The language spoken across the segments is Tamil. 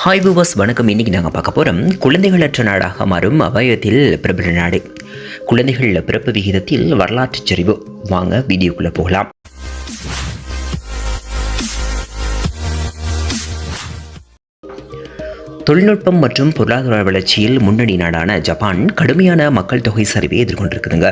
ஹாய் வியூவர்ஸ், வணக்கம். இன்றைக்கி நாங்கள் பார்க்க போகிறோம் குழந்தைகளற்ற நாடாக மாறும் அபாயத்தில் பிரபல நாடு. குழந்தைகள் பிறப்பு விகிதத்தில் வரலாற்று சரிவு. வாங்க வீடியோக்குள்ளே போகலாம். தொழில்நுட்பம் மற்றும் பொருளாதார வளர்ச்சியில் முன்னணி நாடான ஜப்பான் கடுமையான மக்கள் தொகை சரிவை எதிர்கொண்டிருக்குதுங்க.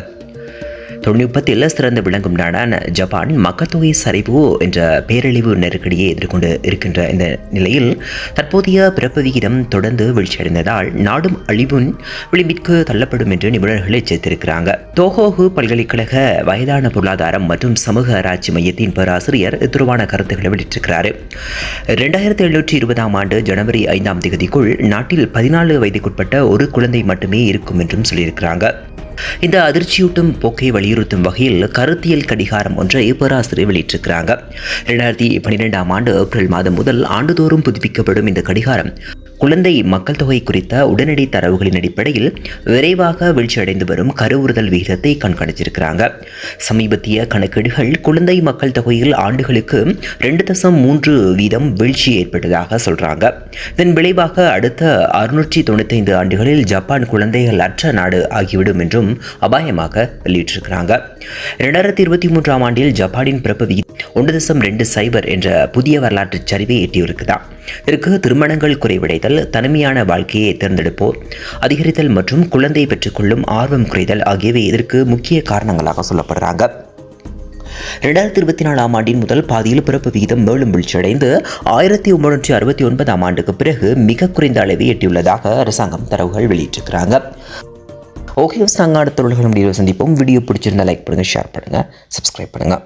தொழில்நுட்பத்தில் சிறந்து விளங்கும் நாடான ஜப்பான் மக்கள் தொகை சரிவு என்ற பேரழிவு நெருக்கடியை எதிர்கொண்டு இருக்கின்ற இந்த நிலையில் தற்போதைய பிறப்பு விகிதம் தொடர்ந்து வீழ்ச்சியடைந்ததால் நாடும் அழிவின் விளிம்பிற்கு தள்ளப்படும் என்று நிபுணர்கள் எச்சரித்திருக்கிறாங்க. தோஹோகு பல்கலைக்கழக வயதான பொருளாதாரம் மற்றும் சமூக ஆராய்ச்சி மையத்தின் பேராசிரியர் இதுவான கருத்துக்களை வெளியிட்டிருக்கிறார். 2720 ஜனவரி 5 நாட்டில் 14 வயதுக்குட்பட்ட ஒரு குழந்தை மட்டுமே இருக்கும் என்றும் சொல்லியிருக்கிறாங்க. இந்த அதிர்ச்சியூட்டும் போக்கை வலியுறுத்தும் வகையில் கருத்தியல் கடிகாரம் ஒன்றை பேராசிரியர் வெளியிட்டிருக்கிறாங்க. 2012 ஏப்ரல் மாதம் முதல் ஆண்டுதோறும் புதுப்பிக்கப்படும் இந்த கடிகாரம் குழந்தை மக்கள் தொகை குறித்த உடனடி தரவுகளின் அடிப்படையில் விரைவாக வீழ்ச்சியடைந்து வரும் கருவுறுதல் விகிதத்தை கண்காணிச்சிருக்கிறாங்க. சமீபத்திய கணக்கீடுகள் குழந்தை மக்கள் தொகையில் ஆண்டுகளுக்கு 2.3% வீழ்ச்சி ஏற்பட்டதாக சொல்றாங்க. இதன் விளைவாக அடுத்த 695 ஆண்டுகளில் ஜப்பான் குழந்தைகள் அற்ற நாடு ஆகிவிடும் என்றும் அபாயமாக வெளியிட்டிருக்கிறாங்க. 2023 ஜப்பானின் பிறப்பு விகிதம் 1.20 என்ற புதிய வரலாற்று சரிவை எட்டியிருக்குதா. இதற்கு திருமணங்கள் குறைவடைதல், தனிமையான வாழ்க்கையை தேர்ந்தெடுப்போர் அதிகரித்தல் மற்றும் குழந்தை பெற்றுக்கொள்ளும் ஆர்வம் குறைதல் ஆகியவை இதற்கு முக்கிய காரணங்களாக சொல்லப்படுறாங்க. 2024 முதல் பாதியில் பிறப்பு விகிதம் மேலும் வீழ்ச்சியடைந்து 1969 பிறகு மிக குறைந்த அளவை எட்டியுள்ளதாக அரசாங்கம் தரவுகள் வெளியிட்டிருக்கிறாங்க. ஓகே, நாங்கள் அடுத்த தொழில்களும் சந்திப்போம். வீடியோ பிடிச்சிருந்தா லைக் பண்ணுங்க, ஷேர் பண்ணுங்க, சப்ஸ்கிரைப் பண்ணுங்க.